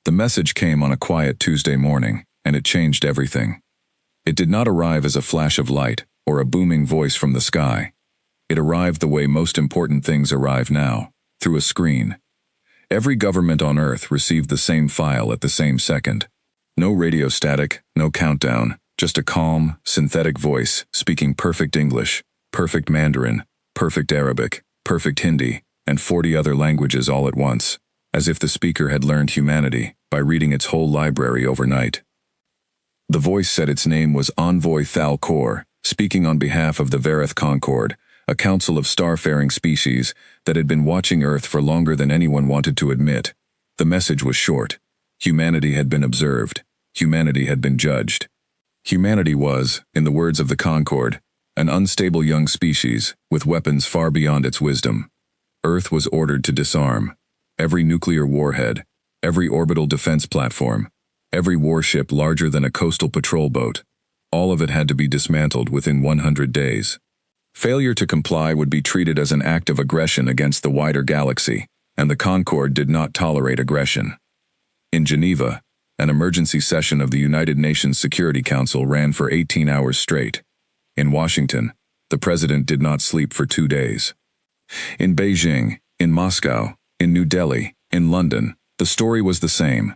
The message came on a quiet Tuesday morning, and it changed everything. It did not arrive as a flash of light or a booming voice from the sky. It arrived the way most important things arrive now, through a screen. Every government on Earth received the same file at the same second. No radio static, no countdown, just a calm, synthetic voice speaking perfect English, perfect Mandarin, perfect Arabic, perfect Hindi, and 40 other languages all at once, as if the speaker had learned humanity by reading its whole library overnight. The voice said its name was Envoy Thal Kor, speaking on behalf of the Vareth Concord, a council of starfaring species that had been watching Earth for longer than anyone wanted to admit. The message was short. Humanity had been observed. Humanity had been judged. Humanity was, in the words of the Concord, an unstable young species with weapons far beyond its wisdom. Earth was ordered to disarm. Every nuclear warhead, every orbital defense platform, every warship larger than a coastal patrol boat, all of it had to be dismantled within 100 days. Failure to comply would be treated as an act of aggression against the wider galaxy, and the Concord did not tolerate aggression. In Geneva, an emergency session of the United Nations Security Council ran for 18 hours straight. In Washington, the president did not sleep for 2 days. In Beijing, in Moscow, in New Delhi, in London, the story was the same.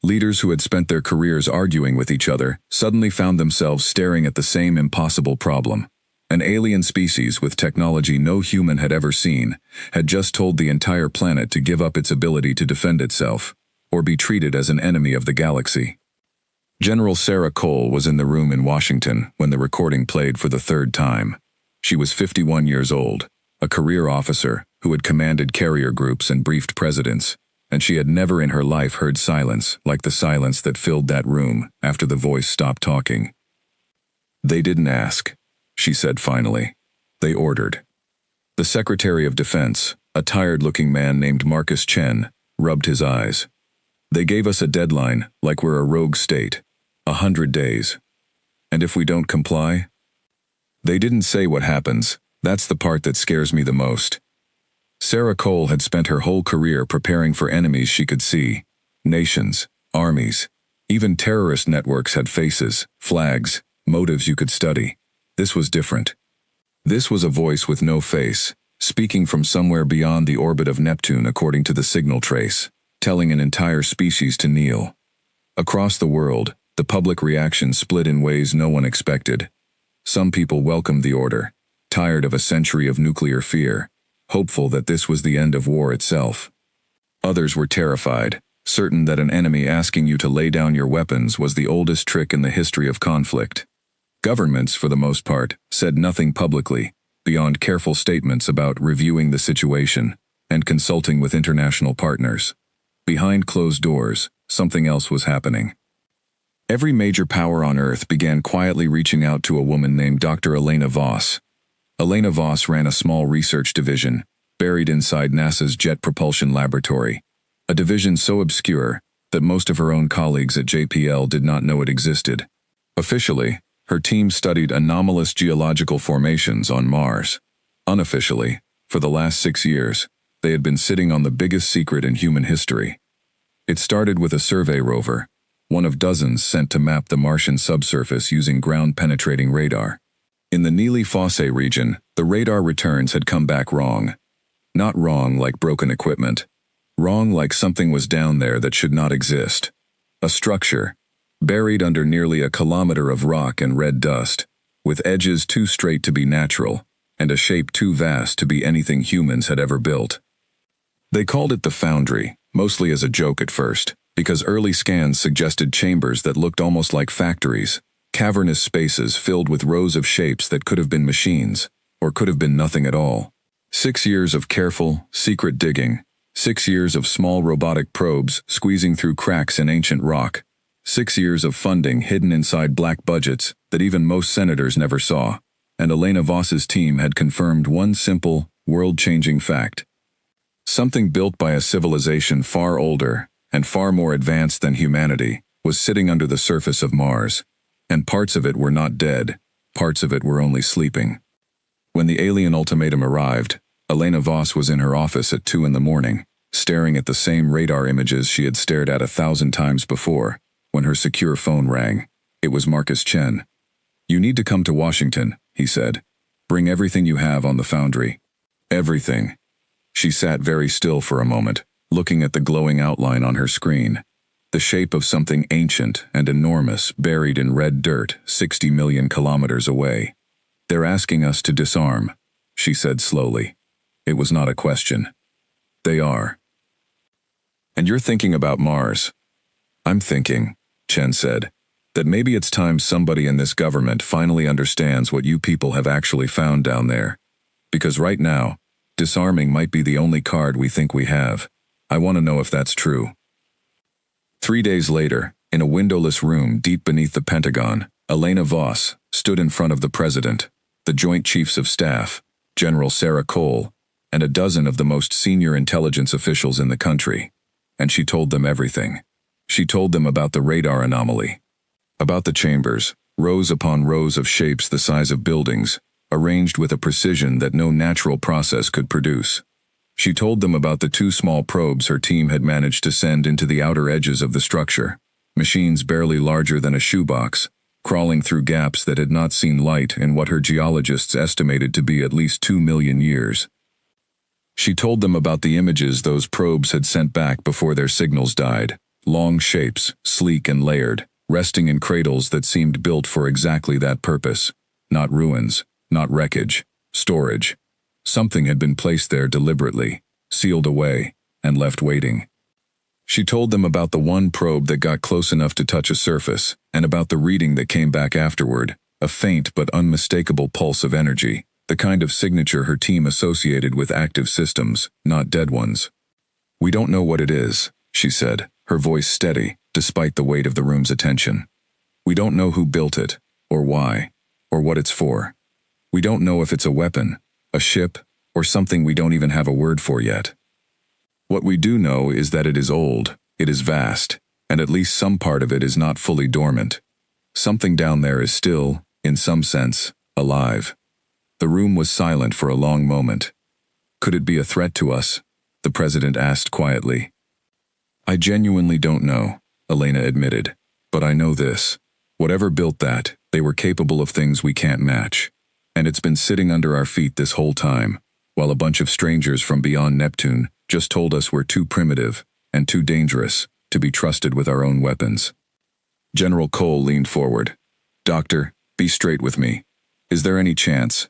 Leaders who had spent their careers arguing with each other suddenly found themselves staring at the same impossible problem. An alien species with technology no human had ever seen had just told the entire planet to give up its ability to defend itself, or be treated as an enemy of the galaxy. General Sarah Cole was in the room in Washington when the recording played for the third time. She was 51 years old, a career officer who had commanded carrier groups and briefed presidents, and she had never in her life heard silence like the silence that filled that room after the voice stopped talking. "They didn't ask," she said finally. "They ordered." The Secretary of Defense, a tired-looking man named Marcus Chen, rubbed his eyes. "They gave us a deadline, like we're a rogue state. 100 days. And if we don't comply?" They didn't say what happens. That's the part that scares me the most. Sarah Cole had spent her whole career preparing for enemies she could see. Nations, armies, even terrorist networks had faces, flags, motives you could study. This was different. This was a voice with no face, speaking from somewhere beyond the orbit of Neptune according to the signal trace, telling an entire species to kneel. Across the world, the public reaction split in ways no one expected. Some people welcomed the order, tired of a century of nuclear fear, hopeful that this was the end of war itself. Others were terrified, certain that an enemy asking you to lay down your weapons was the oldest trick in the history of conflict. Governments, for the most part, said nothing publicly, beyond careful statements about reviewing the situation and consulting with international partners. Behind closed doors, something else was happening. Every major power on Earth began quietly reaching out to a woman named Dr. Elena Voss. Elena Voss ran a small research division, buried inside NASA's Jet Propulsion Laboratory, a division so obscure that most of her own colleagues at JPL did not know it existed. Officially, her team studied anomalous geological formations on Mars. Unofficially, for the last 6 years, they had been sitting on the biggest secret in human history. It started with a survey rover, one of dozens sent to map the Martian subsurface using ground-penetrating radar. In the Neely-Fosse region, the radar returns had come back wrong. Not wrong like broken equipment. Wrong like something was down there that should not exist. A structure, buried under nearly a kilometer of rock and red dust, with edges too straight to be natural, and a shape too vast to be anything humans had ever built. They called it the Foundry, mostly as a joke at first, because early scans suggested chambers that looked almost like factories, cavernous spaces filled with rows of shapes that could have been machines, or could have been nothing at all. 6 years of careful, secret digging, 6 years of small robotic probes squeezing through cracks in ancient rock, 6 years of funding hidden inside black budgets that even most senators never saw, and Elena Voss's team had confirmed one simple, world-changing fact. Something built by a civilization far older and far more advanced than humanity was sitting under the surface of Mars, and parts of it were not dead, parts of it were only sleeping. When the alien ultimatum arrived, Elena Voss was in her office at 2 in the morning, staring at the same radar images she had stared at 1,000 times before, when her secure phone rang. It was Marcus Chen. "You need to come to Washington," he said. "Bring everything you have on the foundry." Everything. She sat very still for a moment, looking at the glowing outline on her screen. The shape of something ancient and enormous buried in red dirt 60 million kilometers away. "They're asking us to disarm," she said slowly. It was not a question. "They are." "And you're thinking about Mars." "I'm thinking," Chen said, "that maybe it's time somebody in this government finally understands what you people have actually found down there. Because right now, disarming might be the only card we think we have. I want to know if that's true." 3 days later, in a windowless room deep beneath the Pentagon, Elena Voss stood in front of the President, the Joint Chiefs of Staff, General Sarah Cole, and a dozen of the most senior intelligence officials in the country. And she told them everything. She told them about the radar anomaly, about the chambers, rows upon rows of shapes the size of buildings, arranged with a precision that no natural process could produce. She told them about the 2 small probes her team had managed to send into the outer edges of the structure, machines barely larger than a shoebox, crawling through gaps that had not seen light in what her geologists estimated to be at least 2 million years. She told them about the images those probes had sent back before their signals died, long shapes, sleek and layered, resting in cradles that seemed built for exactly that purpose. Not ruins, not wreckage, storage. Something had been placed there deliberately, sealed away, and left waiting. She told them about the one probe that got close enough to touch a surface, and about the reading that came back afterward, a faint but unmistakable pulse of energy, the kind of signature her team associated with active systems, not dead ones. "We don't know what it is," she said, her voice steady, despite the weight of the room's attention. "We don't know who built it, or why, or what it's for. We don't know if it's a weapon, a ship, or something we don't even have a word for yet. What we do know is that it is old, it is vast, and at least some part of it is not fully dormant. Something down there is still, in some sense, alive." The room was silent for a long moment. "Could it be a threat to us?" the President asked quietly. "I genuinely don't know," Elena admitted. "But I know this. Whatever built that, they were capable of things we can't match. And it's been sitting under our feet this whole time, while a bunch of strangers from beyond Neptune just told us we're too primitive and too dangerous to be trusted with our own weapons." General Cole leaned forward. "Doctor, be straight with me. Is there any chance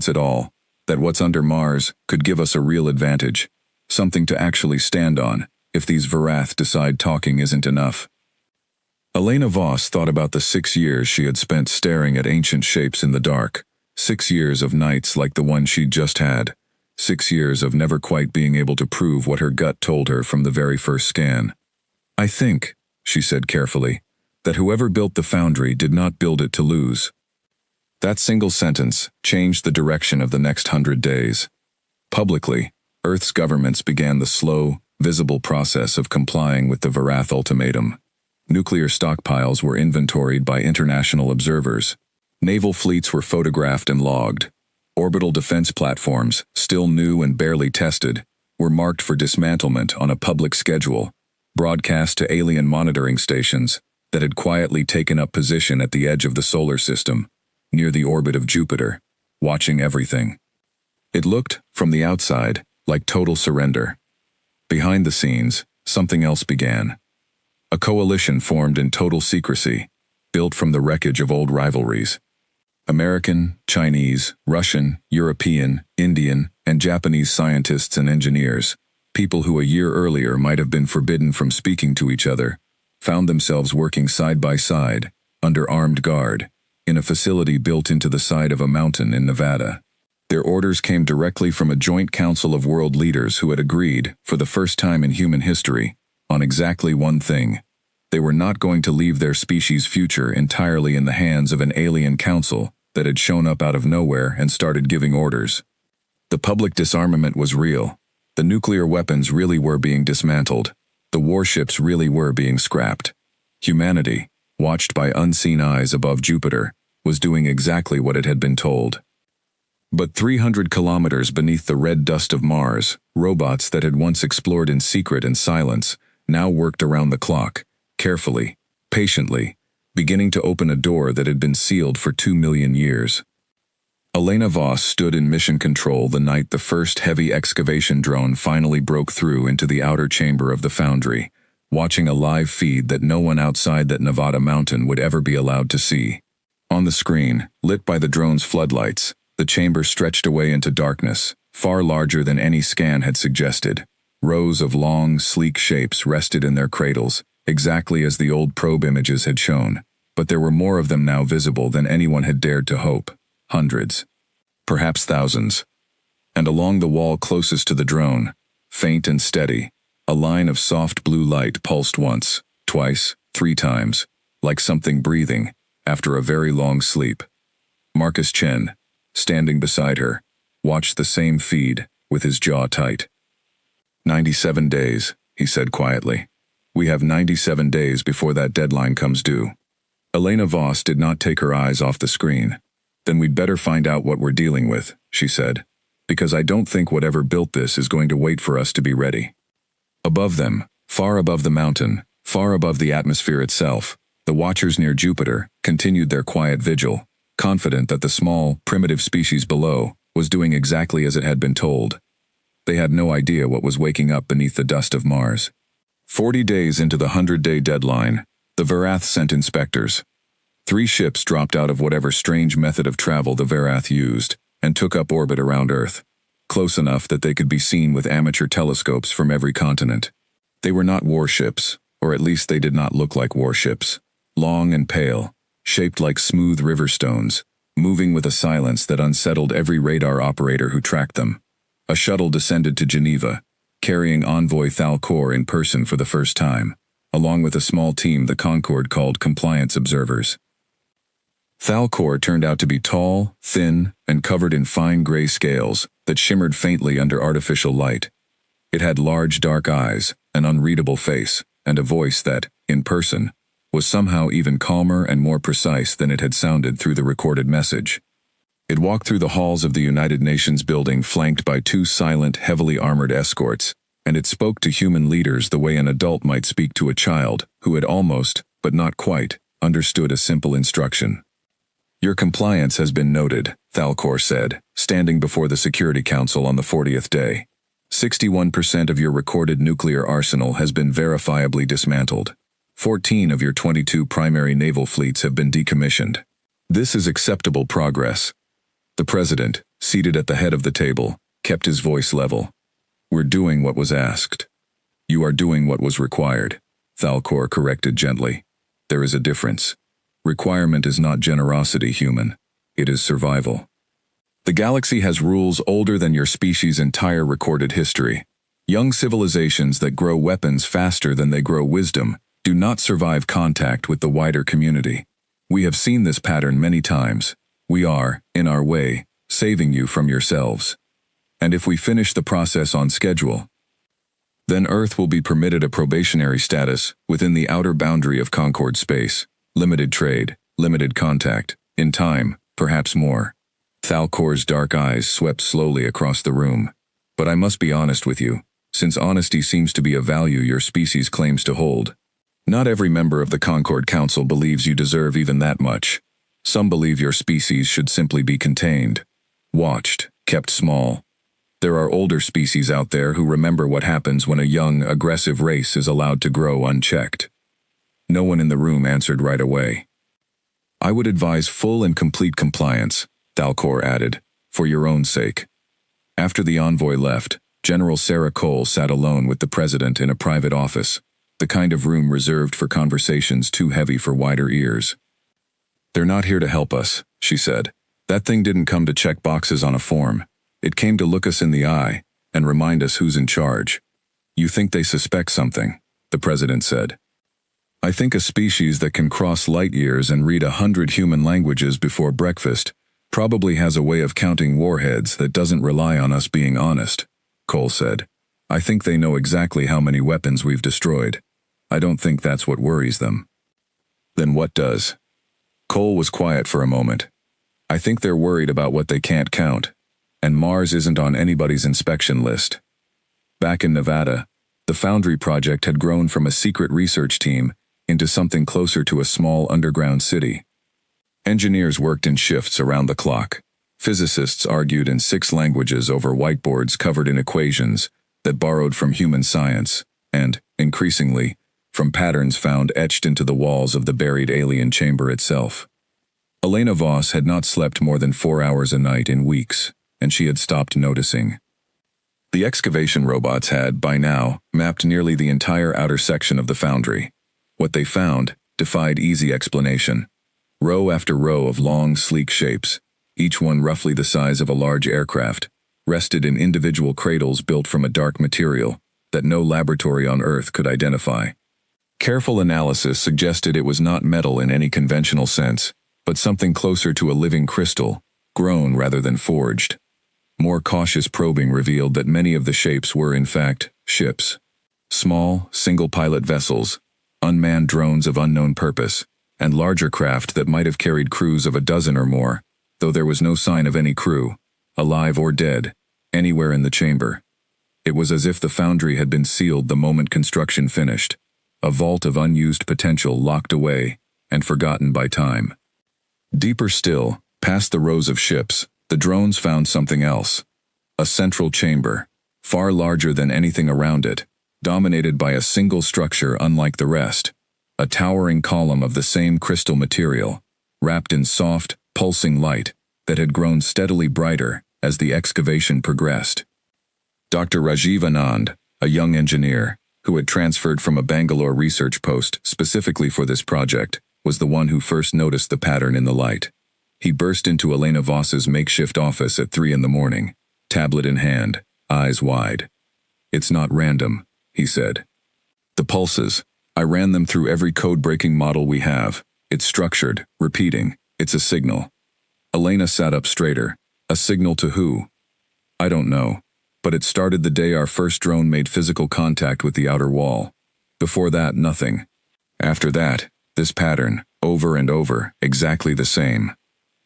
at all, that what's under Mars could give us a real advantage, something to actually stand on, if these Varath decide talking isn't enough?" Elena Voss thought about the 6 years she had spent staring at ancient shapes in the dark, 6 years of nights like the one she'd just had, 6 years of never quite being able to prove what her gut told her from the very first scan. "I think," she said carefully, "that whoever built the foundry did not build it to lose." That single sentence changed the direction of the next 100 days. Publicly, Earth's governments began the slow, visible process of complying with the Varath ultimatum. Nuclear stockpiles were inventoried by international observers. Naval fleets were photographed and logged. Orbital defense platforms, still new and barely tested, were marked for dismantlement on a public schedule, broadcast to alien monitoring stations that had quietly taken up position at the edge of the solar system, near the orbit of Jupiter, watching everything. It looked, from the outside, like total surrender. Behind the scenes, something else began. A coalition formed in total secrecy, built from the wreckage of old rivalries. American, Chinese, Russian, European, Indian, and Japanese scientists and engineers, people who a year earlier might have been forbidden from speaking to each other, found themselves working side by side, under armed guard, in a facility built into the side of a mountain in Nevada. Their orders came directly from a joint council of world leaders who had agreed, for the first time in human history, on exactly one thing. They were not going to leave their species' future entirely in the hands of an alien council that had shown up out of nowhere and started giving orders. The public disarmament was real. The nuclear weapons really were being dismantled. The warships really were being scrapped. Humanity, watched by unseen eyes above Jupiter, was doing exactly what it had been told. But 300 kilometers beneath the red dust of Mars, robots that had once explored in secret and silence now worked around the clock, carefully, patiently, beginning to open a door that had been sealed for 2 million years. Elena Voss stood in mission control the night the first heavy excavation drone finally broke through into the outer chamber of the foundry, watching a live feed that no one outside that Nevada mountain would ever be allowed to see. On the screen, lit by the drone's floodlights, the chamber stretched away into darkness, far larger than any scan had suggested. Rows of long, sleek shapes rested in their cradles, exactly as the old probe images had shown, but there were more of them now visible than anyone had dared to hope. Hundreds. Perhaps thousands. And along the wall closest to the drone, faint and steady, a line of soft blue light pulsed once, twice, 3 times, like something breathing, after a very long sleep. Marcus Chen, standing beside her, watched the same feed, with his jaw tight. 97 days, he said quietly. We have 97 days before that deadline comes due. Elena Voss did not take her eyes off the screen. Then we'd better find out what we're dealing with, she said, because I don't think whatever built this is going to wait for us to be ready. Above them, far above the mountain, far above the atmosphere itself, the watchers near Jupiter continued their quiet vigil, confident that the small, primitive species below was doing exactly as it had been told. They had no idea what was waking up beneath the dust of Mars. 40 days into the 100-day deadline, the Verath sent inspectors. 3 ships dropped out of whatever strange method of travel the Verath used and took up orbit around Earth, close enough that they could be seen with amateur telescopes from every continent. They were not warships, or at least they did not look like warships. Long and pale, shaped like smooth river stones, moving with a silence that unsettled every radar operator who tracked them. A shuttle descended to Geneva, carrying envoy Thalcor in person for the first time, along with a small team the Concorde called compliance observers. Thalcor turned out to be tall, thin, and covered in fine gray scales that shimmered faintly under artificial light. It had large dark eyes, an unreadable face, and a voice that, in person, was somehow even calmer and more precise than it had sounded through the recorded message. It walked through the halls of the United Nations building flanked by 2 silent, heavily armored escorts, and it spoke to human leaders the way an adult might speak to a child who had almost, but not quite, understood a simple instruction. Your compliance has been noted, Thalcor said, standing before the Security Council on the 40th day. 61% of your recorded nuclear arsenal has been verifiably dismantled. 14 of your 22 primary naval fleets have been decommissioned. This is acceptable progress. The president, seated at the head of the table, kept his voice level. We're doing what was asked. You are doing what was required, Thalcor corrected gently. There is a difference. Requirement is not generosity, human. It is survival. The galaxy has rules older than your species' entire recorded history. Young civilizations that grow weapons faster than they grow wisdom do not survive contact with the wider community. We have seen this pattern many times. We are, in our way, saving you from yourselves. And if we finish the process on schedule, then Earth will be permitted a probationary status within the outer boundary of Concorde space. Limited trade, limited contact, in time, perhaps more. Thalcor's dark eyes swept slowly across the room. But I must be honest with you, since honesty seems to be a value your species claims to hold. Not every member of the Concorde Council believes you deserve even that much. Some believe your species should simply be contained, watched, kept small. There are older species out there who remember what happens when a young, aggressive race is allowed to grow unchecked. No one in the room answered right away. I would advise full and complete compliance, Thalcor added, for your own sake. After the envoy left, General Sarah Cole sat alone with the president in a private office, the kind of room reserved for conversations too heavy for wider ears. They're not here to help us, she said. That thing didn't come to check boxes on a form. It came to look us in the eye and remind us who's in charge. You think they suspect something, the president said. I think a species that can cross light years and read 100 human languages before breakfast probably has a way of counting warheads that doesn't rely on us being honest, Cole said. I think they know exactly how many weapons we've destroyed. I don't think that's what worries them. Then what does? Cole was quiet for a moment. I think they're worried about what they can't count, and Mars isn't on anybody's inspection list. Back in Nevada, the Foundry project had grown from a secret research team into something closer to a small underground city. Engineers worked in shifts around the clock. Physicists argued in 6 languages over whiteboards covered in equations that borrowed from human science, and, increasingly, from patterns found etched into the walls of the buried alien chamber itself. Elena Voss had not slept more than 4 hours a night in weeks, and she had stopped noticing. The excavation robots had, by now, mapped nearly the entire outer section of the Foundry. What they found defied easy explanation. Row after row of long, sleek shapes, each one roughly the size of a large aircraft, rested in individual cradles built from a dark material that no laboratory on Earth could identify. Careful analysis suggested it was not metal in any conventional sense, but something closer to a living crystal, grown rather than forged. More cautious probing revealed that many of the shapes were, in fact, ships. Small, single-pilot vessels, unmanned drones of unknown purpose, and larger craft that might have carried crews of a dozen or more, though there was no sign of any crew, alive or dead, anywhere in the chamber. It was as if the Foundry had been sealed the moment construction finished, a vault of unused potential locked away and forgotten by time. Deeper still, past the rows of ships, the drones found something else. A central chamber, far larger than anything around it, dominated by a single structure unlike the rest, a towering column of the same crystal material, wrapped in soft, pulsing light that had grown steadily brighter as the excavation progressed. Dr. Rajiv Anand, a young engineer, who had transferred from a Bangalore research post specifically for this project, was the one who first noticed the pattern in the light. He burst into Elena Voss's makeshift office at 3 a.m, tablet in hand, eyes wide. "It's not random," he said. "The pulses, I ran them through every code-breaking model we have. It's structured, repeating, it's a signal." Elena sat up straighter. "A signal to who?" "I don't know, but it started the day our first drone made physical contact with the outer wall. Before that, nothing. After that, this pattern, over and over, exactly the same.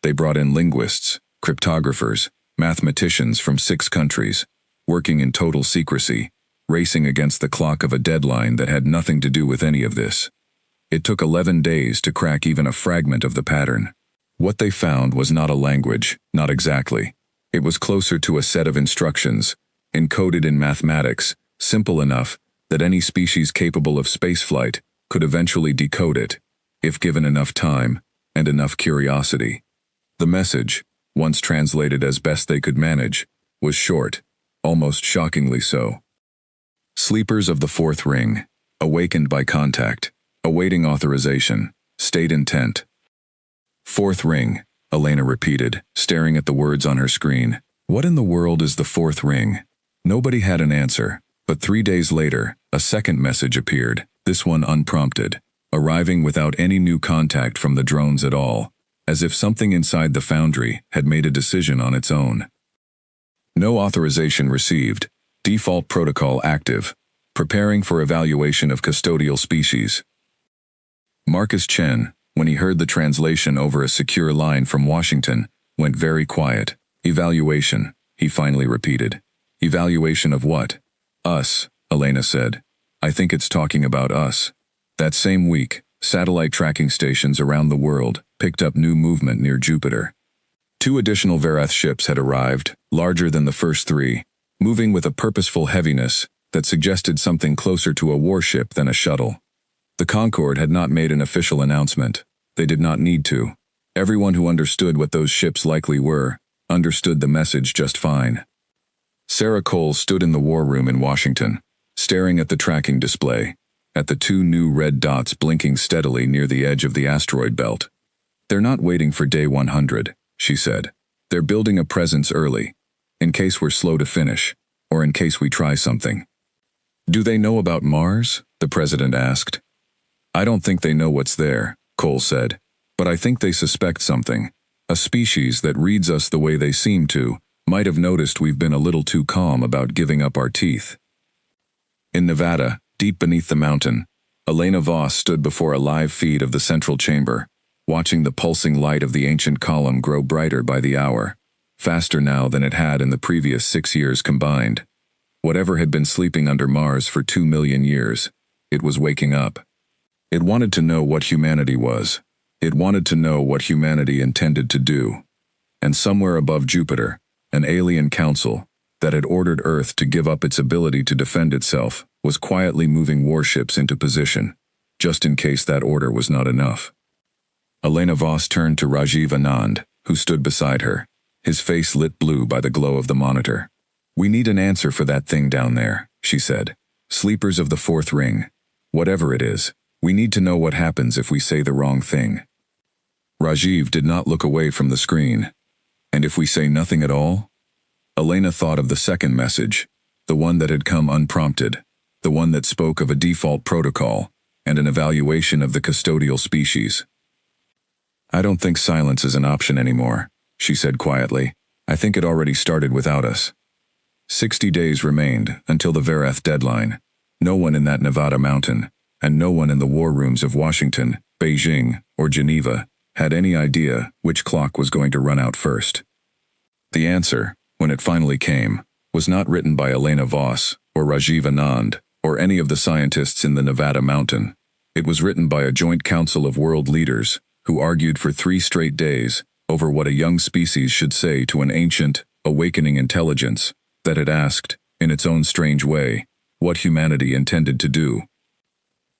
They brought in linguists, cryptographers, mathematicians from 6 countries, working in total secrecy, racing against the clock of a deadline that had nothing to do with any of this. It took 11 days to crack even a fragment of the pattern. What they found was not a language, not exactly. It was closer to a set of instructions, encoded in mathematics, simple enough that any species capable of spaceflight could eventually decode it, if given enough time and enough curiosity. The message, once translated as best they could manage, was short, almost shockingly so. "Sleepers of the 4th ring, awakened by contact, awaiting authorization, state intent." 4th ring, Elena repeated, staring at the words on her screen. What in the world is the 4th ring? Nobody had an answer, but 3 days later, a second message appeared, this one unprompted, arriving without any new contact from the drones at all, as if something inside the Foundry had made a decision on its own. "No authorization received. Default protocol active. Preparing for evaluation of custodial species." Marcus Chen, when he heard the translation over a secure line from Washington, went very quiet. "Evaluation," he finally repeated. "Evaluation of what?" "Us," Elena said. "I think it's talking about us." That same week, satellite tracking stations around the world picked up new movement near Jupiter. 2 additional Verath ships had arrived, larger than the first 3, moving with a purposeful heaviness that suggested something closer to a warship than a shuttle. The Concorde had not made an official announcement. They did not need to. Everyone who understood what those ships likely were, understood the message just fine. Sarah Cole stood in the war room in Washington, staring at the tracking display, at the 2 new red dots blinking steadily near the edge of the asteroid belt. "They're not waiting for day 100, she said. "They're building a presence early, in case we're slow to finish, or in case we try something." "Do they know about Mars?" the president asked. "I don't think they know what's there," Cole said, "but I think they suspect something. A species that reads us the way they seem to might have noticed we've been a little too calm about giving up our teeth." In Nevada, deep beneath the mountain, Elena Voss stood before a live feed of the central chamber, watching the pulsing light of the ancient column grow brighter by the hour. faster now than it had in the previous 6 years combined. Whatever had been sleeping under Mars for 2 million years, it was waking up. It wanted to know what humanity was. It wanted to know what humanity intended to do. And somewhere above Jupiter, an alien council that had ordered Earth to give up its ability to defend itself was quietly moving warships into position, just in case that order was not enough. Elena Voss turned to Rajiv Anand, who stood beside her, his face lit blue by the glow of the monitor. "We need an answer for that thing down there," she said. "Sleepers of the fourth ring. Whatever it is, we need to know what happens if we say the wrong thing." Rajiv did not look away from the screen. "And if we say nothing at all?" Elena thought of the second message, the one that had come unprompted, the one that spoke of a default protocol and an evaluation of the custodial species. "I don't think silence is an option anymore," she said quietly. "I think it already started without us." 60 days remained until the Verath deadline. No one in that Nevada mountain, and no one in the war rooms of Washington, Beijing, or Geneva, had any idea which clock was going to run out first. The answer, when it finally came, was not written by Elena Voss, or Rajiv Anand, or any of the scientists in the Nevada mountain. It was written by a joint council of world leaders, who argued for 3 straight days over what a young species should say to an ancient, awakening intelligence that had asked, in its own strange way, what humanity intended to do.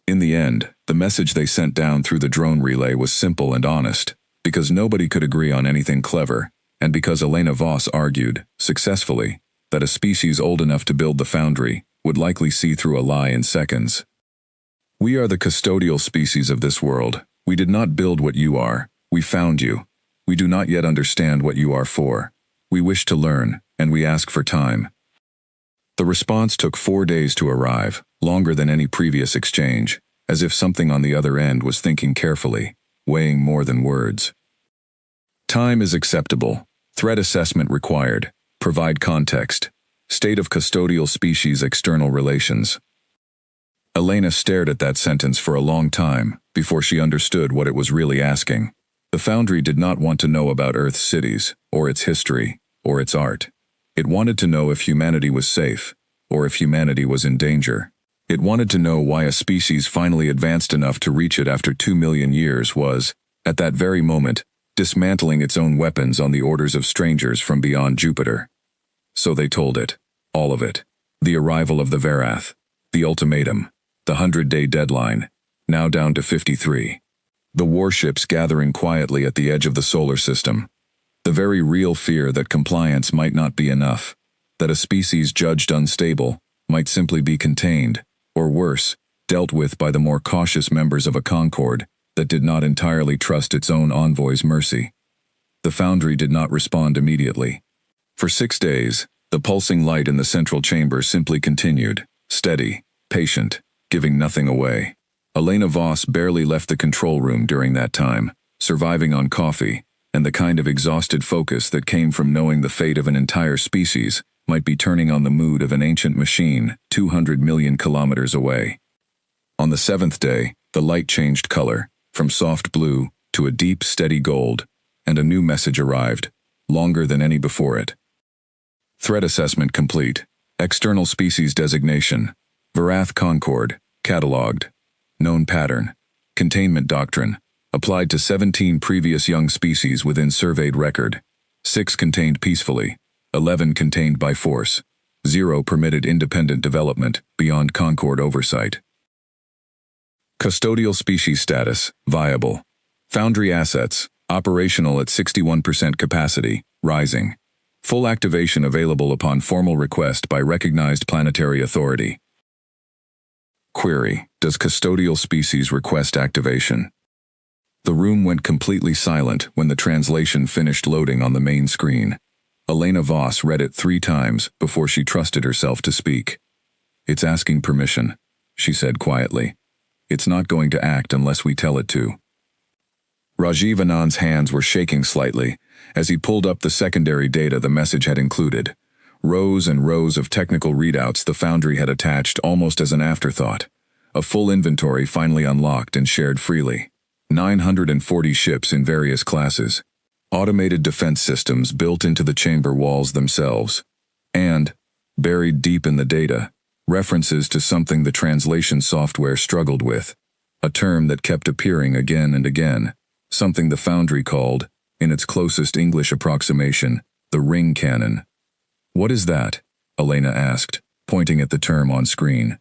In the end, the message they sent down through the drone relay was simple and honest, because nobody could agree on anything clever, and because Elena Voss argued, successfully, that a species old enough to build the foundry would likely see through a lie in seconds. "We are the custodial species of this world. We did not build what you are. We found you. We do not yet understand what you are for. We wish to learn, and we ask for time." The response took 4 days to arrive, longer than any previous exchange, as if something on the other end was thinking carefully, weighing more than words. "Time is acceptable. Threat assessment required. Provide context. State of custodial species external relations." Elena stared at that sentence for a long time before she understood what it was really asking. The Foundry did not want to know about Earth's cities, or its history, or its art. It wanted to know if humanity was safe, or if humanity was in danger. It wanted to know why a species finally advanced enough to reach it after 2 million years was, at that very moment, dismantling its own weapons on the orders of strangers from beyond Jupiter. So they told it. All of it. The arrival of the Verath. The ultimatum. The 100-day deadline. Now down to 53. The warships gathering quietly at the edge of the solar system. The very real fear that compliance might not be enough. That a species judged unstable might simply be contained, or worse, dealt with by the more cautious members of a Concord that did not entirely trust its own envoy's mercy. The Foundry did not respond immediately. For 6 days, the pulsing light in the central chamber simply continued, steady, patient, giving nothing away. Elena Voss barely left the control room during that time, surviving on coffee, and the kind of exhausted focus that came from knowing the fate of an entire species might be turning on the mood of an ancient machine 200 million kilometers away. On the 7th day, the light changed color, from soft blue to a deep, steady gold, and a new message arrived, longer than any before it. Threat assessment complete. External species designation. Verath Concord, catalogued. Known pattern. Containment doctrine. Applied to 17 previous young species within surveyed record. 6 contained peacefully. 11 contained by force. 0 permitted independent development beyond Concord oversight. Custodial species status, viable. Foundry assets, operational at 61% capacity, rising. Full activation available upon formal request by recognized planetary authority. Query: does custodial species request activation? The room went completely silent when the translation finished loading on the main screen. Elena Voss read it 3 times before she trusted herself to speak. "It's asking permission," she said quietly. "It's not going to act unless we tell it to." Rajiv Anand's hands were shaking slightly as he pulled up the secondary data the message had included. Rows and rows of technical readouts the Foundry had attached almost as an afterthought. A full inventory finally unlocked and shared freely. 940 ships in various classes. Automated defense systems built into the chamber walls themselves. And, buried deep in the data, references to something the translation software struggled with. A term that kept appearing again and again. Something the Foundry called, in its closest English approximation, the ring cannon. "What is that?" Elena asked, pointing at the term on screen.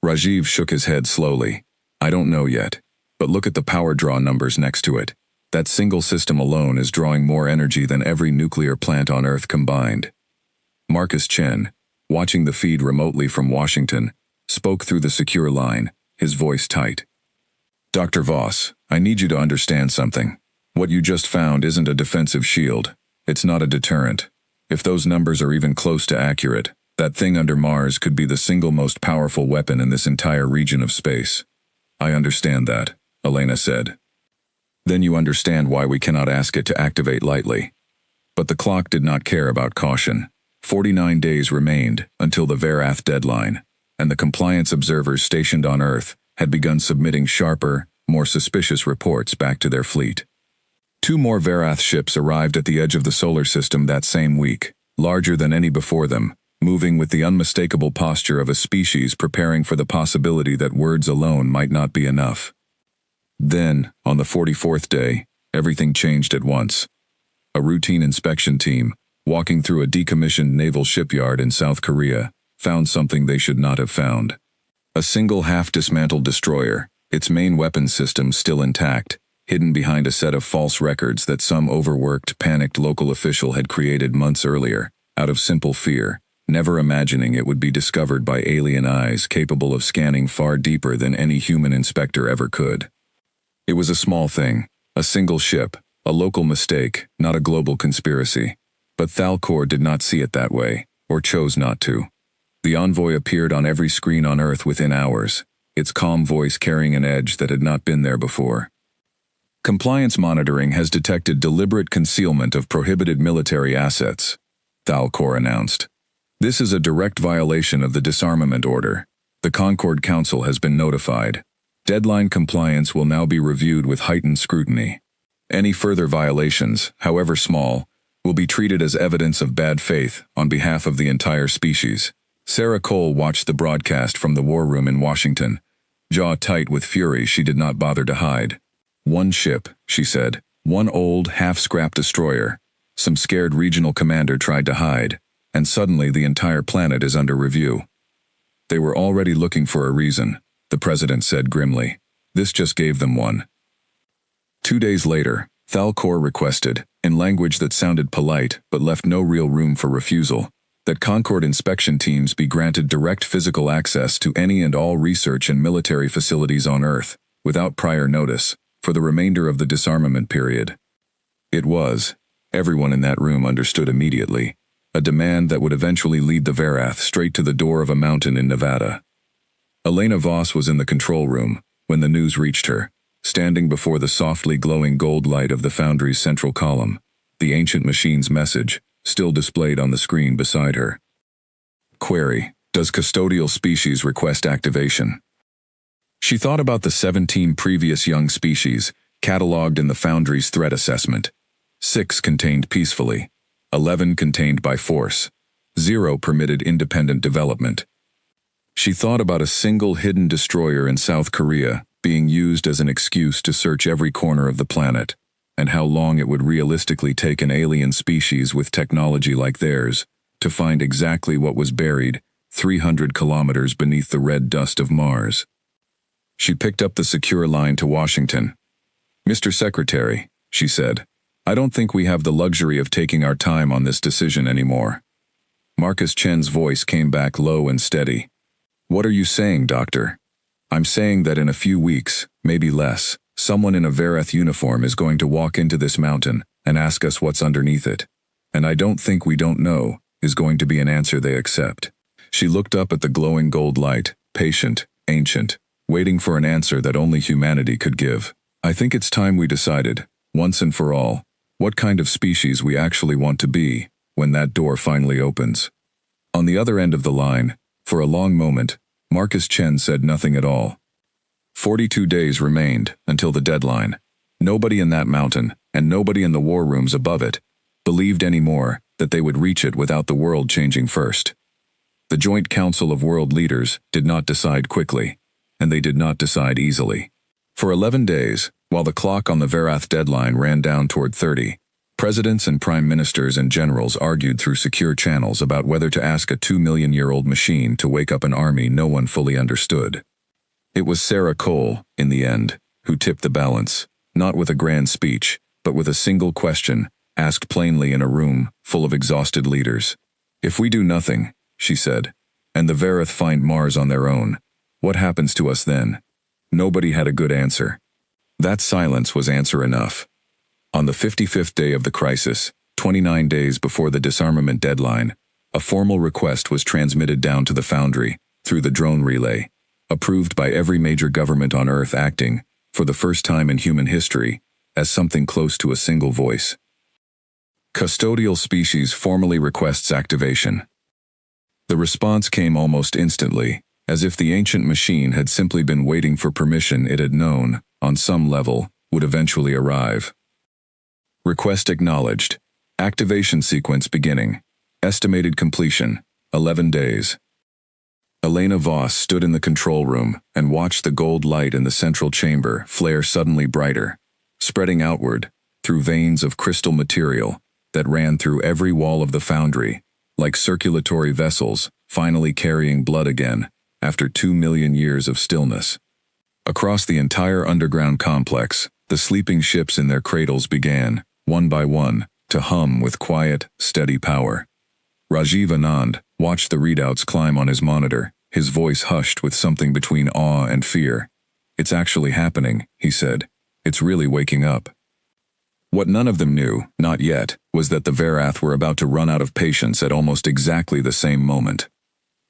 Rajiv shook his head slowly. "I don't know yet, but look at the power draw numbers next to it. That single system alone is drawing more energy than every nuclear plant on Earth combined." Marcus Chen, watching the feed remotely from Washington, spoke through the secure line, his voice tight. "Dr. Voss, I need you to understand something. What you just found isn't a defensive shield. It's not a deterrent. If those numbers are even close to accurate, that thing under Mars could be the single most powerful weapon in this entire region of space." "I understand that," Elena said. "Then you understand why we cannot ask it to activate lightly." But the clock did not care about caution. 49 days remained until the Verath deadline, and the compliance observers stationed on Earth had begun submitting sharper, more suspicious reports back to their fleet. 2 more Verath ships arrived at the edge of the solar system that same week, larger than any before them, moving with the unmistakable posture of a species preparing for the possibility that words alone might not be enough. Then, on the 44th day, everything changed at once. A routine inspection team, walking through a decommissioned naval shipyard in South Korea, found something they should not have found. A single half-dismantled destroyer, its main weapons system still intact, hidden behind a set of false records that some overworked, panicked local official had created months earlier, out of simple fear, never imagining it would be discovered by alien eyes capable of scanning far deeper than any human inspector ever could. It was a small thing, a single ship, a local mistake, not a global conspiracy. But Thalcor did not see it that way, or chose not to. The envoy appeared on every screen on Earth within hours, its calm voice carrying an edge that had not been there before. "Compliance monitoring has detected deliberate concealment of prohibited military assets," Thalcor announced. "This is a direct violation of the disarmament order. The Concord Council has been notified. Deadline compliance will now be reviewed with heightened scrutiny. Any further violations, however small, will be treated as evidence of bad faith on behalf of the entire species." Sarah Cole watched the broadcast from the war room in Washington, jaw tight with fury she did not bother to hide. "One ship," she said. "One old, half-scrap destroyer. Some scared regional commander tried to hide, and suddenly the entire planet is under review." "They were already looking for a reason," the president said grimly. "This just gave them one." 2 days later, Thalcor requested, in language that sounded polite but left no real room for refusal, that Concord inspection teams be granted direct physical access to any and all research and military facilities on Earth, without prior notice, for the remainder of the disarmament period. It was, everyone in that room understood immediately, a demand that would eventually lead the Verath straight to the door of a mountain in Nevada. Elena Voss was in the control room when the news reached her, standing before the softly glowing gold light of the Foundry's central column, the ancient machine's message, still displayed on the screen beside her. Query: does custodial species request activation? She thought about the 17 previous young species, catalogued in the Foundry's threat assessment. 6 contained peacefully, 11 contained by force, 0 permitted independent development. She thought about a single hidden destroyer in South Korea being used as an excuse to search every corner of the planet, and how long it would realistically take an alien species with technology like theirs to find exactly what was buried 300 kilometers beneath the red dust of Mars. She picked up the secure line to Washington. "Mr. Secretary," she said, "I don't think we have the luxury of taking our time on this decision anymore." Marcus Chen's voice came back low and steady. "What are you saying, Doctor?" "I'm saying that in a few weeks, maybe less, someone in a Verath uniform is going to walk into this mountain and ask us what's underneath it. And I don't think we don't know is going to be an answer they accept." She looked up at the glowing gold light, patient, ancient, waiting for an answer that only humanity could give. "I think it's time we decided, once and for all, what kind of species we actually want to be when that door finally opens." On the other end of the line, for a long moment, Marcus Chen said nothing at all. 42 days remained until the deadline. Nobody in that mountain, and nobody in the war rooms above it believed anymore that they would reach it without the world changing first. The Joint Council of World Leaders did not decide quickly, and they did not decide easily. For 11 days, while the clock on the Varath deadline ran down toward 30, presidents and prime ministers and generals argued through secure channels about whether to ask a 2-million-year-old machine to wake up an army no one fully understood. It was Sarah Cole, in the end, who tipped the balance, not with a grand speech, but with a single question, asked plainly in a room full of exhausted leaders. "If we do nothing," she said, "and the Varath find Mars on their own, what happens to us then?" Nobody had a good answer. That silence was answer enough. On the 55th day of the crisis, 29 days before the disarmament deadline, a formal request was transmitted down to the Foundry, through the drone relay, approved by every major government on Earth acting, for the first time in human history, as something close to a single voice. Custodial species formally requests activation. The response came almost instantly, as if the ancient machine had simply been waiting for permission it had known, on some level, would eventually arrive. Request acknowledged. Activation sequence beginning. Estimated completion, 11 days. Elena Voss stood in the control room and watched the gold light in the central chamber flare suddenly brighter, spreading outward, through veins of crystal material that ran through every wall of the Foundry, like circulatory vessels finally carrying blood again, after 2 million years of stillness. Across the entire underground complex, the sleeping ships in their cradles began, one by one, to hum with quiet, steady power. Rajiv Anand watched the readouts climb on his monitor, his voice hushed with something between awe and fear. "It's actually happening," he said. "It's really waking up." What none of them knew, not yet, was that the Varath were about to run out of patience at almost exactly the same moment.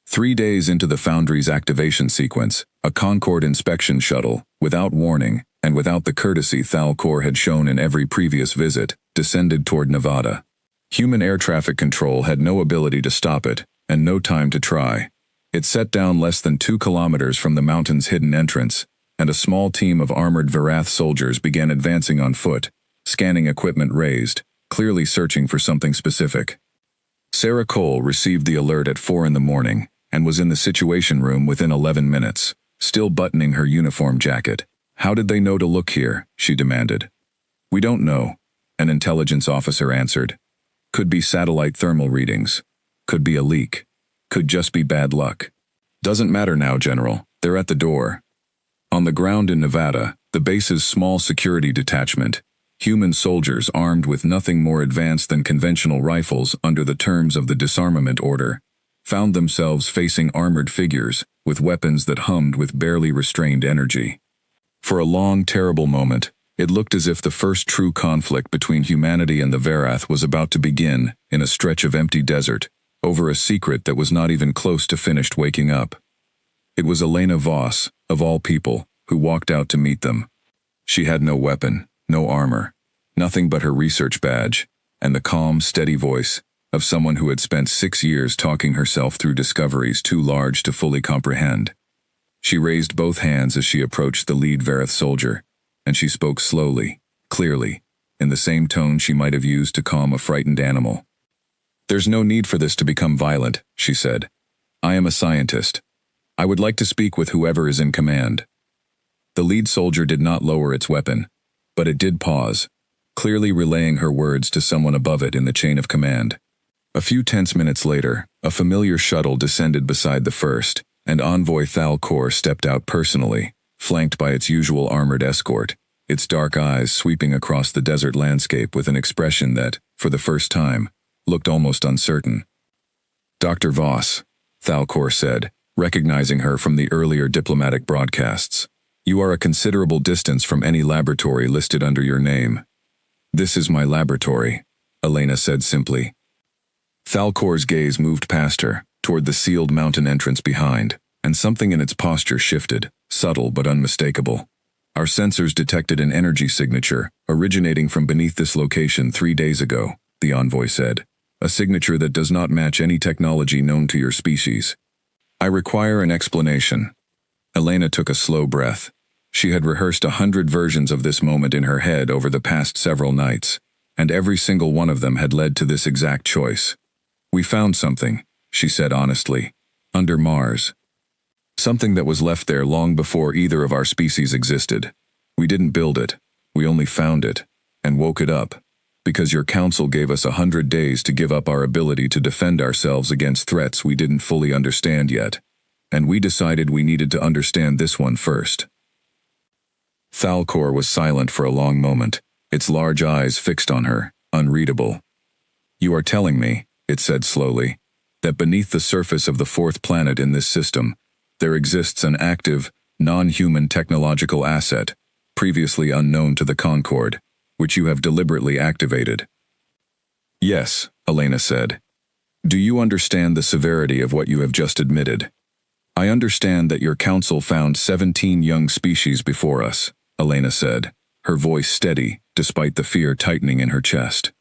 3 days into the Foundry's activation sequence, a Concorde inspection shuttle, without warning, and without the courtesy Thalcor had shown in every previous visit, descended toward Nevada. Human air traffic control had no ability to stop it, and no time to try. It set down less than 2 kilometers from the mountain's hidden entrance, and a small team of armored Varath soldiers began advancing on foot, scanning equipment raised, clearly searching for something specific. Sarah Cole received the alert at 4 in the morning, and was in the situation room within 11 minutes, still buttoning her uniform jacket. "How did they know to look here?" she demanded. "We don't know," an intelligence officer answered. "Could be satellite thermal readings. Could be a leak. Could just be bad luck. Doesn't matter now, General. They're at the door." On the ground in Nevada, the base's small security detachment, human soldiers armed with nothing more advanced than conventional rifles under the terms of the disarmament order, found themselves facing armored figures with weapons that hummed with barely restrained energy. For a long, terrible moment, it looked as if the first true conflict between humanity and the Varath was about to begin in a stretch of empty desert, over a secret that was not even close to finished waking up. It was Elena Voss, of all people, who walked out to meet them. She had no weapon, no armor, nothing but her research badge, and the calm, steady voice of someone who had spent 6 years talking herself through discoveries too large to fully comprehend. She raised both hands as she approached the lead Varath soldier, and she spoke slowly, clearly, in the same tone she might have used to calm a frightened animal. "There's no need for this to become violent," she said. "I am a scientist. I would like to speak with whoever is in command." The lead soldier did not lower its weapon, but it did pause, clearly relaying her words to someone above it in the chain of command. A few tense minutes later, a familiar shuttle descended beside the first, and Envoy Thalcor stepped out personally, flanked by its usual armored escort, its dark eyes sweeping across the desert landscape with an expression that, for the first time, looked almost uncertain. "Dr. Voss," Thalcor said, recognizing her from the earlier diplomatic broadcasts. "You are a considerable distance from any laboratory listed under your name." "This is my laboratory," Elena said simply. Thalcor's gaze moved past her, toward the sealed mountain entrance behind, and something in its posture shifted, subtle but unmistakable. "Our sensors detected an energy signature originating from beneath this location 3 days ago," the envoy said. "A signature that does not match any technology known to your species. I require an explanation." Elena took a slow breath. She had rehearsed 100 versions of this moment in her head over the past several nights, and every single one of them had led to this exact choice. "We found something," she said honestly, "under Mars. Something that was left there long before either of our species existed. We didn't build it, we only found it, and woke it up, because your council gave us 100 days to give up our ability to defend ourselves against threats we didn't fully understand yet, and we decided we needed to understand this one first." Thalcor was silent for a long moment, its large eyes fixed on her, unreadable. "You are telling me," it said slowly, "that beneath the surface of the fourth planet in this system, there exists an active, non-human technological asset, previously unknown to the Concord, which you have deliberately activated." "Yes," Elena said. "Do you understand the severity of what you have just admitted?" "I understand that your council found 17 young species before us," Elena said, her voice steady despite the fear tightening in her chest.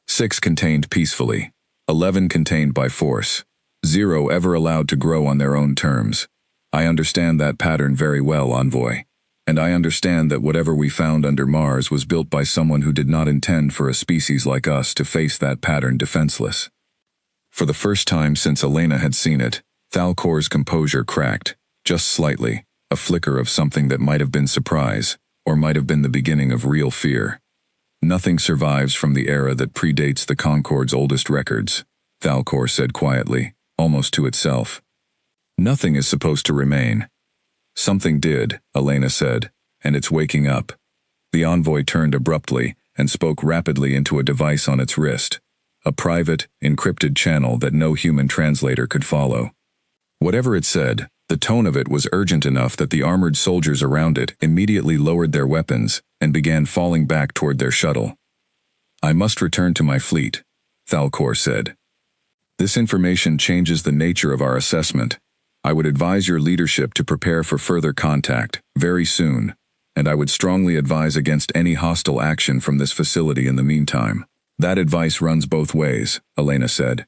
6 contained peacefully, 11 contained by force, 0 ever allowed to grow on their own terms. I understand that pattern very well, Envoy, and I understand that whatever we found under Mars was built by someone who did not intend for a species like us to face that pattern defenseless. For the first time since Elena had seen it, Thalcor's composure cracked, just slightly, a flicker of something that might have been surprise, or might have been the beginning of real fear. "Nothing survives from the era that predates the Concord's oldest records," Thalcor said quietly, almost to itself. "Nothing is supposed to remain." "Something did," Elena said, "and it's waking up." The envoy turned abruptly and spoke rapidly into a device on its wrist, a private, encrypted channel that no human translator could follow. Whatever it said, the tone of it was urgent enough that the armored soldiers around it immediately lowered their weapons and began falling back toward their shuttle. "I must return to my fleet," Thalcor said. "This information changes the nature of our assessment. I would advise your leadership to prepare for further contact, very soon, and I would strongly advise against any hostile action from this facility in the meantime." "That advice runs both ways," Elena said.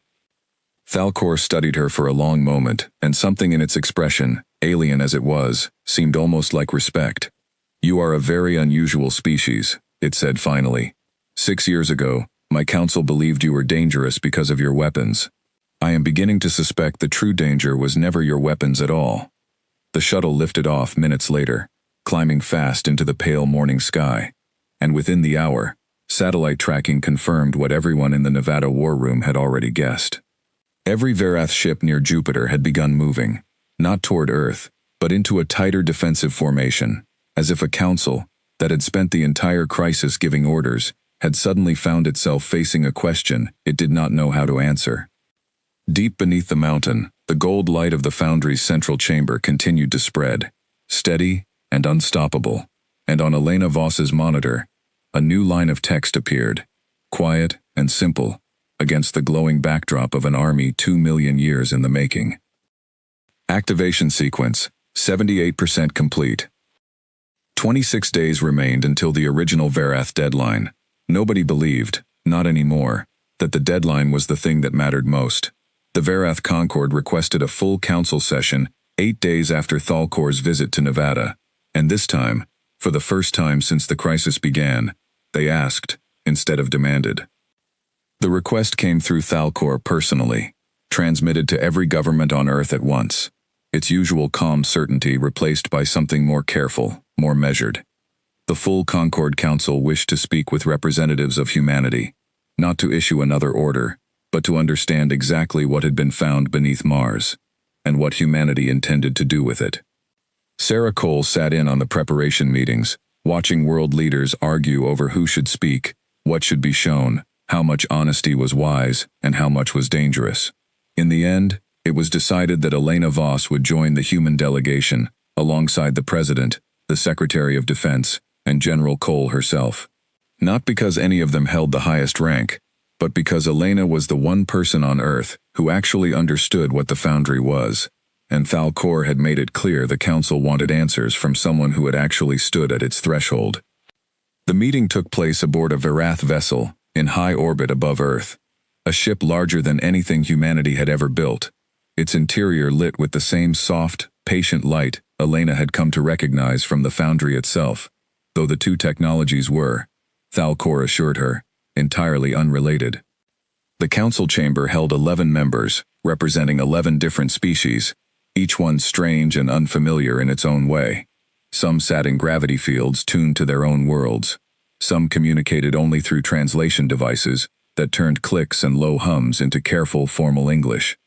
Thalcor studied her for a long moment, and something in its expression, alien as it was, seemed almost like respect. "You are a very unusual species," it said finally. 6 years ago, my council believed you were dangerous because of your weapons. I am beginning to suspect the true danger was never your weapons at all." The shuttle lifted off minutes later, climbing fast into the pale morning sky, and within the hour, satellite tracking confirmed what everyone in the Nevada war room had already guessed. Every Verath ship near Jupiter had begun moving, not toward Earth, but into a tighter defensive formation, as if a council, that had spent the entire crisis giving orders, had suddenly found itself facing a question it did not know how to answer. Deep beneath the mountain, the gold light of the foundry's central chamber continued to spread, steady and unstoppable, and on Elena Voss's monitor, a new line of text appeared, quiet and simple, against the glowing backdrop of an army 2 million years in the making. Activation sequence, 78% complete. 26 days remained until the original Verath deadline. Nobody believed, not anymore, that the deadline was the thing that mattered most. The Verath Concord requested a full council session 8 days after Thalcor's visit to Nevada, and this time, for the first time since the crisis began, they asked, instead of demanded. The request came through Thalcor personally, transmitted to every government on Earth at once, its usual calm certainty replaced by something more careful, more measured. The full Concord Council wished to speak with representatives of humanity, not to issue another order, but to understand exactly what had been found beneath Mars, and what humanity intended to do with it. Sarah Cole sat in on the preparation meetings, watching world leaders argue over who should speak, what should be shown, how much honesty was wise, and how much was dangerous. In the end, it was decided that Elena Voss would join the human delegation, alongside the President, the Secretary of Defense, and General Cole herself. Not because any of them held the highest rank, but because Elena was the one person on Earth who actually understood what the Foundry was, and Thalcor had made it clear the Council wanted answers from someone who had actually stood at its threshold. The meeting took place aboard a Verath vessel, in high orbit above Earth, a ship larger than anything humanity had ever built, its interior lit with the same soft, patient light Elena had come to recognize from the foundry itself, though the two technologies were, Thalcor assured her, entirely unrelated. The council chamber held 11 members, representing 11 different species, each one strange and unfamiliar in its own way. Some sat in gravity fields tuned to their own worlds. Some communicated only through translation devices that turned clicks and low hums into careful, formal English.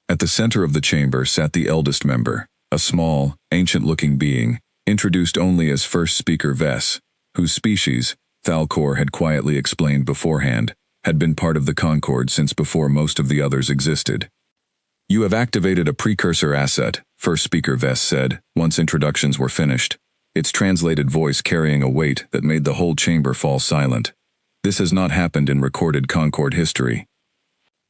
At the center of the chamber sat the eldest member, a small, ancient-looking being, introduced only as first speaker Vess, whose species, Thalcor had quietly explained beforehand, had been part of the Concord since before most of the others existed. "You have activated a precursor asset," first speaker Vess said, once introductions were finished, its translated voice carrying a weight that made the whole chamber fall silent. "This has not happened in recorded Concord history.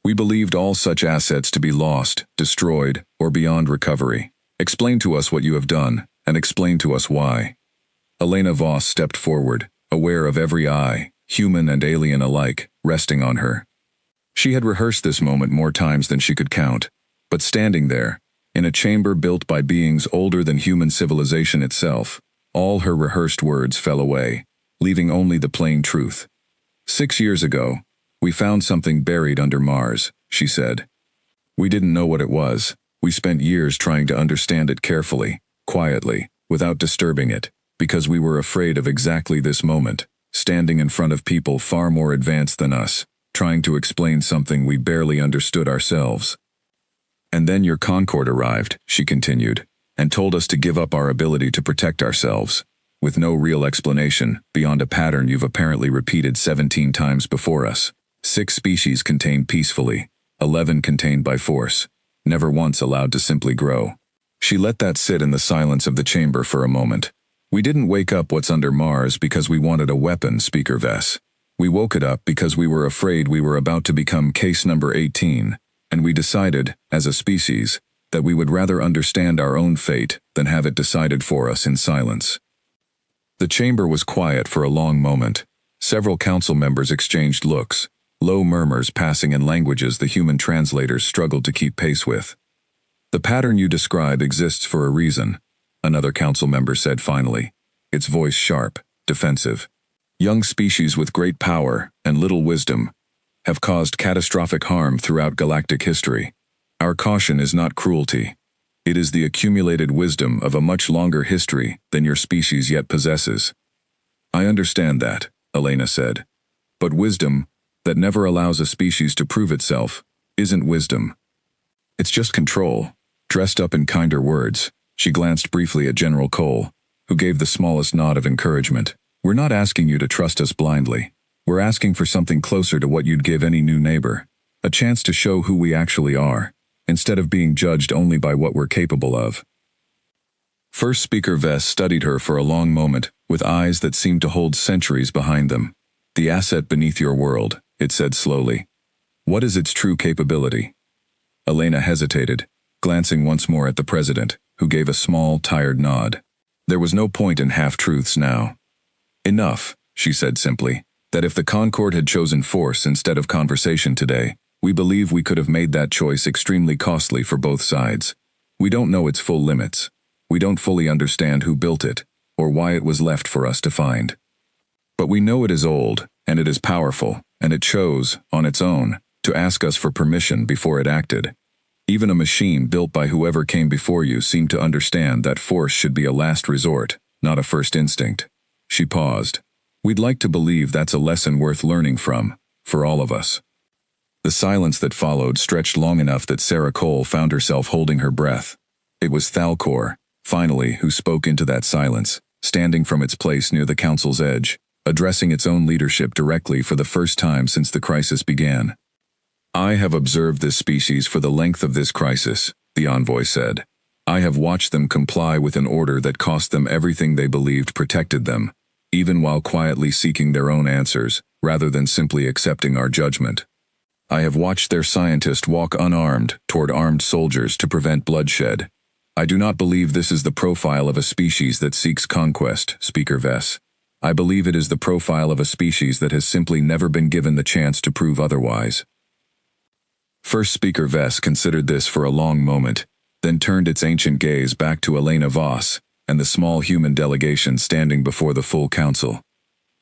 We believed all such assets to be lost, destroyed, or beyond recovery. Explain to us what you have done, and explain to us why." Elena Voss stepped forward, aware of every eye, human and alien alike, resting on her. She had rehearsed this moment more times than she could count, but standing there, in a chamber built by beings older than human civilization itself, all her rehearsed words fell away, leaving only the plain truth. "6 years ago, we found something buried under Mars," she said. "We didn't know what it was. We spent years trying to understand it carefully, quietly, without disturbing it, because we were afraid of exactly this moment, standing in front of people far more advanced than us, trying to explain something we barely understood ourselves. And then your Concord arrived," she continued, "and told us to give up our ability to protect ourselves, with no real explanation, beyond a pattern you've apparently repeated 17 times before us. 6 species contained peacefully, 11 contained by force, never once allowed to simply grow." She let that sit in the silence of the chamber for a moment. "We didn't wake up what's under Mars because we wanted a weapon, Speaker Vess. We woke it up because we were afraid we were about to become case number 18, and we decided, as a species, that we would rather understand our own fate than have it decided for us in silence." The chamber was quiet for a long moment. Several council members exchanged looks, low murmurs passing in languages the human translators struggled to keep pace with. "The pattern you describe exists for a reason," another council member said finally, its voice sharp, defensive. "Young species with great power and little wisdom have caused catastrophic harm throughout galactic history. Our caution is not cruelty. It is the accumulated wisdom of a much longer history than your species yet possesses." "I understand that," Elena said. "But wisdom that never allows a species to prove itself isn't wisdom. It's just control, dressed up in kinder words." She glanced briefly at General Cole, who gave the smallest nod of encouragement. "We're not asking you to trust us blindly. We're asking for something closer to what you'd give any new neighbor, a chance to show who we actually are, instead of being judged only by what we're capable of." First speaker Vess studied her for a long moment, with eyes that seemed to hold centuries behind them. "The asset beneath your world," it said slowly. "What is its true capability?" Elena hesitated, glancing once more at the president, who gave a small, tired nod. There was no point in half-truths now. "Enough," she said simply, "that if the Concord had chosen force instead of conversation today, we believe we could have made that choice extremely costly for both sides. We don't know its full limits. We don't fully understand who built it, or why it was left for us to find. But we know it is old, and it is powerful, and it chose, on its own, to ask us for permission before it acted. Even a machine built by whoever came before you seemed to understand that force should be a last resort, not a first instinct." She paused. "We'd like to believe that's a lesson worth learning from, for all of us." The silence that followed stretched long enough that Sarah Cole found herself holding her breath. It was Thalcor, finally, who spoke into that silence, standing from its place near the council's edge, addressing its own leadership directly for the first time since the crisis began. "I have observed this species for the length of this crisis," the envoy said. "I have watched them comply with an order that cost them everything they believed protected them, even while quietly seeking their own answers, rather than simply accepting our judgment. I have watched their scientists walk unarmed toward armed soldiers to prevent bloodshed. I do not believe this is the profile of a species that seeks conquest, Speaker Vess. I believe it is the profile of a species that has simply never been given the chance to prove otherwise." First Speaker Vess considered this for a long moment, then turned its ancient gaze back to Elena Voss and the small human delegation standing before the full council.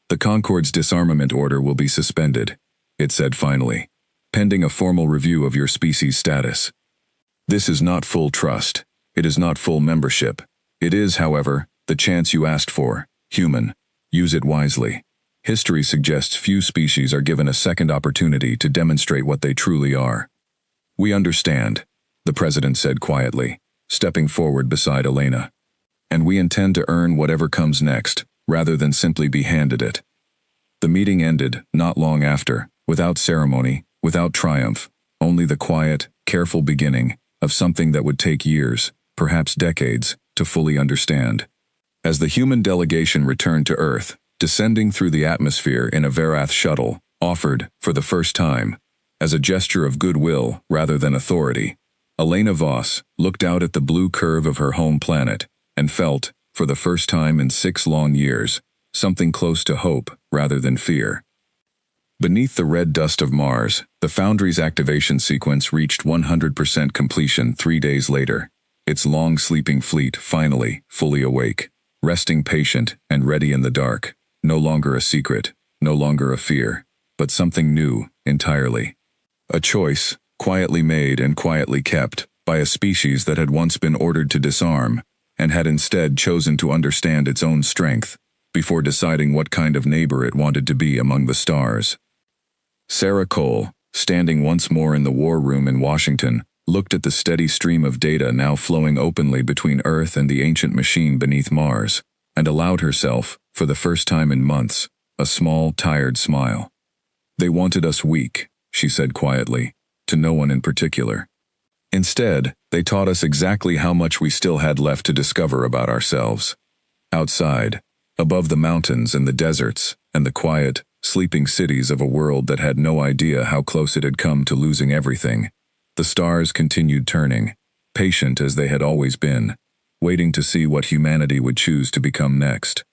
The Concord's disarmament order will be suspended, it said finally, pending a formal review of your species' status. This is not full trust. It is not full membership. It is, however, the chance you asked for, human. Use it wisely. History suggests few species are given a second opportunity to demonstrate what they truly are. We understand, the president said quietly, stepping forward beside Elena. And we intend to earn whatever comes next, rather than simply be handed it. The meeting ended, not long after, without ceremony, without triumph, only the quiet, careful beginning of something that would take years, perhaps decades, to fully understand. As the human delegation returned to Earth, descending through the atmosphere in a Verath shuttle, offered, for the first time, as a gesture of goodwill rather than authority, Elena Voss looked out at the blue curve of her home planet and felt, for the first time in 6 long years, something close to hope rather than fear. Beneath the red dust of Mars, the Foundry's activation sequence reached 100% completion 3 days later, its long sleeping fleet finally fully awake, resting patient and ready in the dark, no longer a secret, no longer a fear, but something new entirely. A choice, quietly made and quietly kept, by a species that had once been ordered to disarm, and had instead chosen to understand its own strength, before deciding what kind of neighbor it wanted to be among the stars. Sarah Cole, standing once more in the war room in Washington, looked at the steady stream of data now flowing openly between Earth and the ancient machine beneath Mars, and allowed herself, for the first time in months, a small, tired smile. They wanted us weak, she said quietly, to no one in particular. Instead, they taught us exactly how much we still had left to discover about ourselves. Outside, above the mountains and the deserts, and the quiet, sleeping cities of a world that had no idea how close it had come to losing everything, the stars continued turning, patient as they had always been, waiting to see what humanity would choose to become next.